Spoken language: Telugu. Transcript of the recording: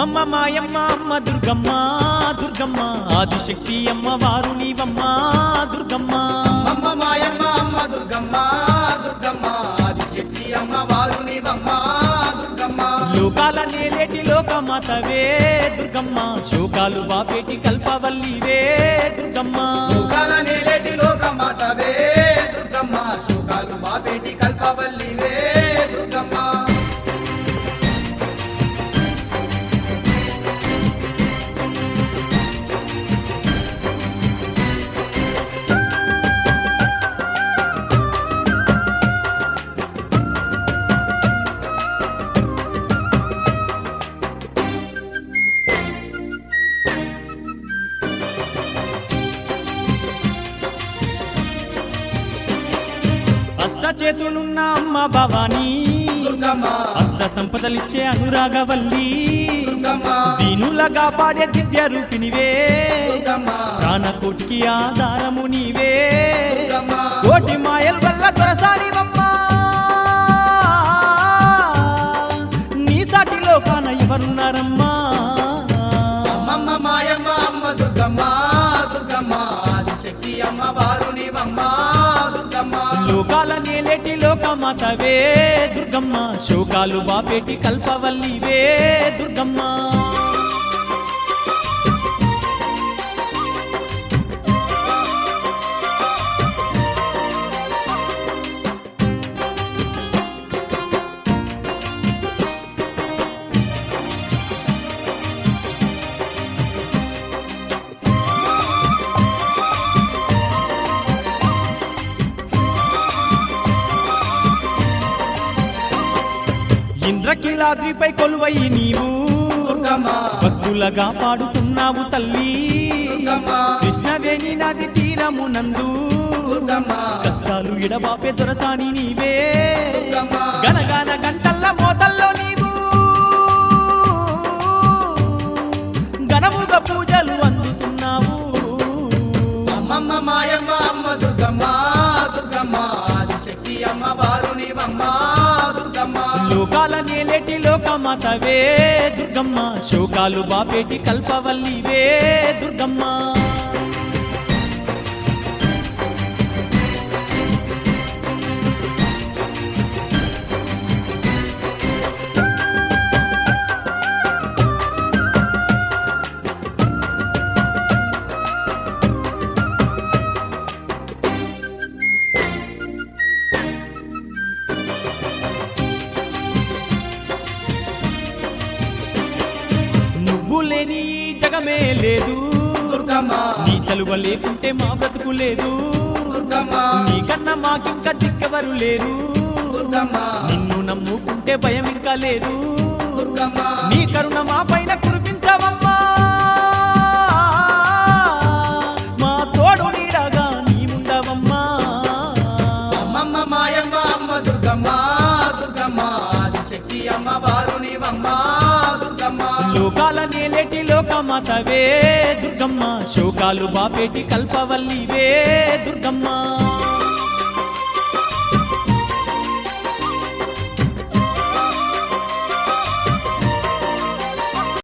అమ్మమ్మ మాయమ్మ అమ్మ దుర్గమ్మ దుర్గమ్మ ఆదిశక్తి అమ్మ వారు నీవమ్మ దుర్గమ్మ అమ్మ మాయమ్మ అమ్మ దుర్గమ్మ దుర్గమ్మ ఆదిశక్తి అమ్మ వారు నీవమ్మ దుర్గమ్మ లోకాల నేలేటి లోకమాతవే దుర్గమ్మ శోకాలు బాపేటి కల్పవల్లివే దుర్గమ్మ లోకాల నేలేటి లోకమాతవే దుర్గమ్మ శోకాలు బాపేటి కల్పవల్లివే దుర్గమ్మ చేతులున్న అమ్మ భవానీ దుర్గమ్మ అష్ట సంపదలిచ్చే అనురాగవల్లి దుర్గమ్మ దీనులగా పాడే దివ్య రూపినివే దుర్గమ్మ ప్రాణకోటికి ఆధారము నీవే దుర్గమ్మ కోటి మాయల వల్ల దొరసానివమ్మ నీ సాటిలో కాన ఎవరున్నారమ్మా అమ్మమ్మ మాయమ్మ అమ్మ దుర్గమ్మ దుర్గమ్మ ఆదిశక్తి అమ్మ వారు నీవమ్మ దుర్గమ్మ లోకాల నేలేటి లోకమాతవే దుర్గమ్మ శోకాలు బాపేటి కల్పవల్లివే దుర్గమ్మ ఇంద్రకీలాద్రిపై కొలువై నీవు దుర్గమ్మ భక్తులగా పాడుతున్నావు తల్లి దుర్గమ్మ కృష్ణవేణి నది తీరమునందు దుర్గమ్మ కష్టాలు ఎడబాపే దొరసాని నీవే దుర్గమ్మ గనగాన గంటల్ల మోతల్లో నీవు ఘనముగా పూజలు అందుతున్నావు అమ్మమ్మ మాయమ్మ అమ్మ దుర్గమ్మ దుర్గమ్మ ఆదిశక్తి అమ్మ వారు నీవమ్మ దుర్గమ్మ లోకాల నేలేటి లోకమాతవే దుర్గమ్మ శోకాలు బాపేటి కల్పవల్లివే దుర్గమ్మ నువ్వు లేని ఈ జగమే లేదు దుర్గమ్మ నీ చలువ లేకుంటే మా బ్రతుకు లేదు దుర్గమ్మ నీకన్నా మాకింకా దిక్కెవరు లేరు దుర్గమ్మ నిన్ను నమ్ముకుంటే భయం ఇంకా లేదు దుర్గమ్మ నీ కరుణ మా పైన కురిపించవమ్మా మా తోడు నీడగా నీవుండవమ్మా అమ్మమ్మ మాయమ్మ అమ్మ దుర్గమ్మ దుర్గమ్మ ఆదిశక్తి అమ్మ వారు నీవమ్మ దుర్గమ్మ లోకాల నేలేటి లోకమాతవే దుర్గమ్మ శోకాలు బాపేటి కల్పవల్లివే దుర్గమ్మ